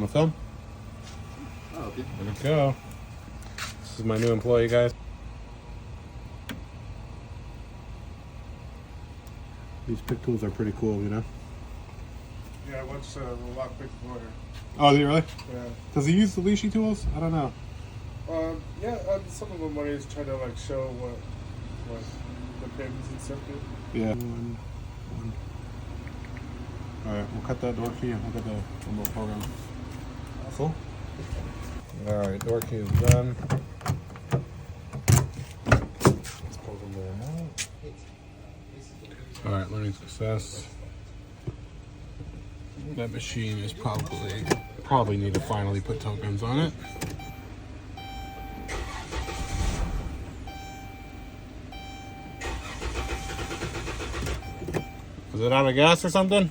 On the film? Oh, okay. There we go. This is my new employee, guys. These pick tools are pretty cool, you know? Yeah, what's the Locksmith lawyer? Oh, is he really? Yeah. Does he use the leashy tools? I don't know. Yeah, some of them when he's trying to like show what the pins and stuff do. Yeah. One. Alright, we'll cut that door key and we'll get the remote program. Cool. Alright, door key is done. Let's program the remote. Alright, learning success. That machine is probably need to finally put tokens on it. Is it out of gas or something?